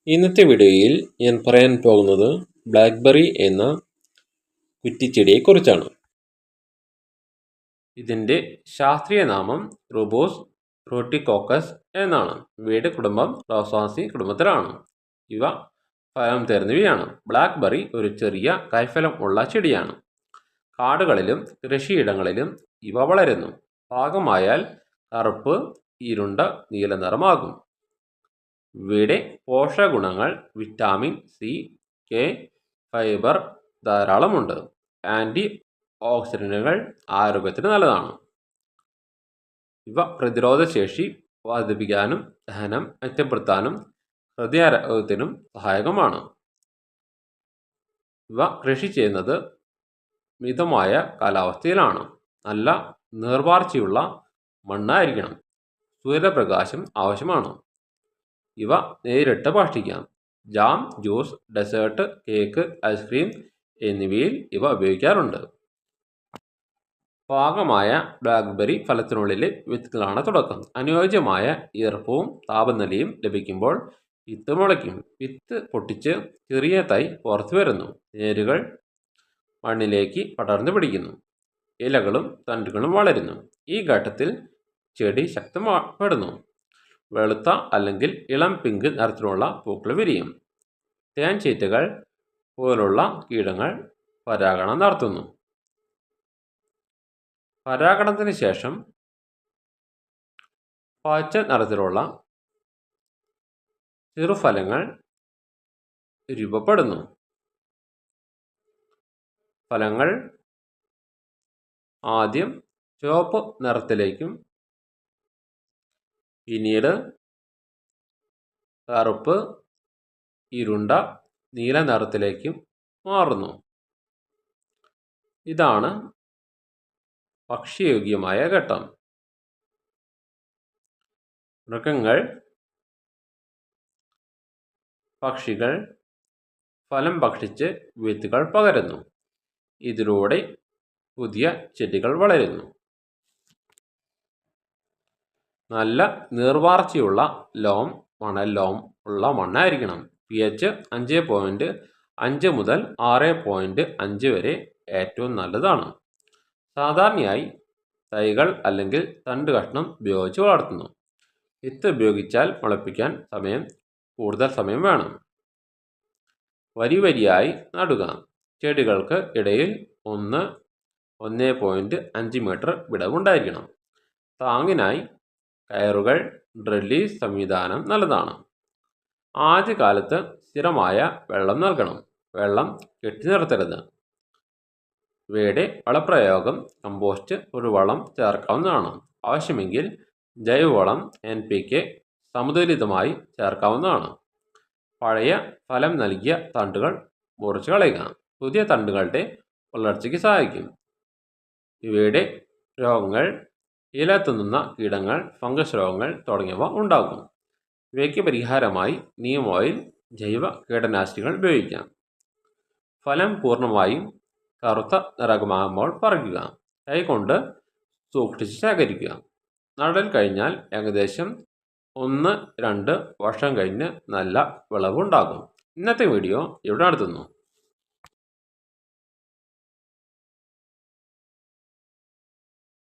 ഇന്നത്തെ വീഡിയോയിൽ ഞാൻ പറയാൻ പോകുന്നത് ബ്ലാക്ക്ബെറി എന്ന കുറ്റിച്ചെടിയെക്കുറിച്ചാണ്. ഇതിൻ്റെ ശാസ്ത്രീയ നാമം റുബോസ് റൂട്ടിക്കോക്കസ് എന്നാണ്. ഇവയുടെ കുടുംബം റോസാസി കുടുംബത്തിലാണ്. ഇവ ഫലം തരുന്നവയാണ്. ബ്ലാക്ക്ബെറി ഒരു ചെറിയ കൈഫലം ഉള്ള ചെടിയാണ്. കാടുകളിലും കൃഷിയിടങ്ങളിലും ഇവ വളരുന്നു. പാകമായാൽ കറുപ്പ്, ഇരുണ്ട നീല നിറമാകും. ഇവയുടെ പോഷകഗുണങ്ങൾ വിറ്റാമിൻ സി, കെ, ഫൈബർ ധാരാളമുണ്ട്. ആൻറ്റി ഓക്സിഡൻറ്റുകൾ ആരോഗ്യത്തിന് നല്ലതാണ്. ഇവ പ്രതിരോധശേഷി വർദ്ധിപ്പിക്കാനും ദഹനം മെച്ചപ്പെടുത്താനും ഹൃദയാരോഗ്യത്തിനും സഹായകമാണ്. ഇവ കൃഷി ചെയ്യുന്നത് മിതമായ കാലാവസ്ഥയിലാണ്. നല്ല നീർവാർച്ചയുള്ള മണ്ണായിരിക്കണം. സൂര്യപ്രകാശം ആവശ്യമാണ്. ഇവ നേരിട്ട് ഭക്ഷിക്കാം. Jam, juice, dessert, cake, ice cream എന്നിവയിൽ ഇവ ഉപയോഗിക്കാറുണ്ട്. പാകമായ ബ്ലാക്ക്ബെറി ഫലത്തിനുള്ളിലെ വിത്തുകളാണ് തുടക്കം. അനുയോജ്യമായ ഈർപ്പവും താപനിലയും ലഭിക്കുമ്പോൾ വിത്ത് മുളയ്ക്കും. വിത്ത് പൊട്ടിച്ച് ചെറിയ തൈ പുറത്തു വരുന്നു. വേരുകൾ മണ്ണിലേക്ക് പടർന്നു പിടിക്കുന്നു. ഇലകളും തണ്ടുകളും വളരുന്നു. ഈ ഘട്ടത്തിൽ ചെടി ശക്തപ്പെടുന്നു. വെളുത്ത അല്ലെങ്കിൽ ഇളം പിങ്ക് നിറത്തിലുള്ള പൂക്കൾ വിരിയും. തേൻചീറ്റകൾ പോലുള്ള കീടങ്ങൾ പരാഗണം നടത്തുന്നു. പരാഗണത്തിന് ശേഷം പച്ച നിറത്തിലുള്ള ചെറുഫലങ്ങൾ രൂപപ്പെടുന്നു. ഫലങ്ങൾ ആദ്യം ചുവപ്പ് നിറത്തിലേക്കും പിന്നീട് കറുപ്പ്, ഇരുണ്ട നീല നിറത്തിലേക്കും മാറുന്നു. ഇതാണ് ഭക്ഷ്യയോഗ്യമായ ഘട്ടം. മൃഗങ്ങൾ, പക്ഷികൾ ഫലം ഭക്ഷിച്ച് വിത്തുകൾ പകരുന്നു. ഇതിലൂടെ പുതിയ ചെടികൾ വളരുന്നു. നല്ല നീർവാർച്ചയുള്ള മണൽ ലോം ഉള്ള മണ്ണായിരിക്കണം. pH 5.5 മുതൽ 6.5 വരെ ഏറ്റവും നല്ലതാണ്. സാധാരണയായി തൈകൾ അല്ലെങ്കിൽ തണ്ട് കഷ്ണം ഉപയോഗിച്ച് വളർത്തുന്നു. വിത്ത് ഉപയോഗിച്ചാൽ മുളപ്പിക്കാൻ കൂടുതൽ സമയം വേണം. വരിയായി നടുക. ചെടികൾക്ക് ഇടയിൽ 1.5 മീറ്റർ വിടവുണ്ടായിരിക്കണം. താങ്ങിനായി കയറുകൾ, ഡ്രില്ലീസ് സംവിധാനം നല്ലതാണ്. ആദ്യകാലത്ത് സ്ഥിരമായ വെള്ളം നൽകണം. വെള്ളം കെട്ടി നിർത്തരുത്. ഇവയുടെ വളപ്രയോഗം കമ്പോസ്റ്റ് ഒരു വളം ചേർക്കാവുന്നതാണ്. ആവശ്യമെങ്കിൽ ജൈവവളം NPK സമതുലിതമായി ചേർക്കാവുന്നതാണ്. പഴയ ഫലം നൽകിയ തണ്ടുകൾ മുറിച്ച് കളയുക. പുതിയ തണ്ടുകളുടെ വളർച്ചയ്ക്ക് സഹായിക്കും. ഇവയുടെ രോഗങ്ങൾ ഇല തിന്നുന്ന കീടങ്ങൾ, ഫംഗസ് രോഗങ്ങൾ തുടങ്ങിയവ ഉണ്ടാകും. ഇവയ്ക്ക് പരിഹാരമായി നീം ഓയിൽ, ജൈവ കീടനാശിനികൾ ഉപയോഗിക്കാം. ഫലം പൂർണ്ണമായും കറുത്ത നിറമാകുമ്പോൾ പറിക്കുക. കൈകൊണ്ട് സൂക്ഷിച്ച് ശേഖരിക്കുക. നടൽ കഴിഞ്ഞാൽ ഏകദേശം 1-2 വർഷം കഴിഞ്ഞ് നല്ല വിളവുണ്ടാകും. ഇന്നത്തെ വീഡിയോ ഇവിടെ നടത്തുന്നു.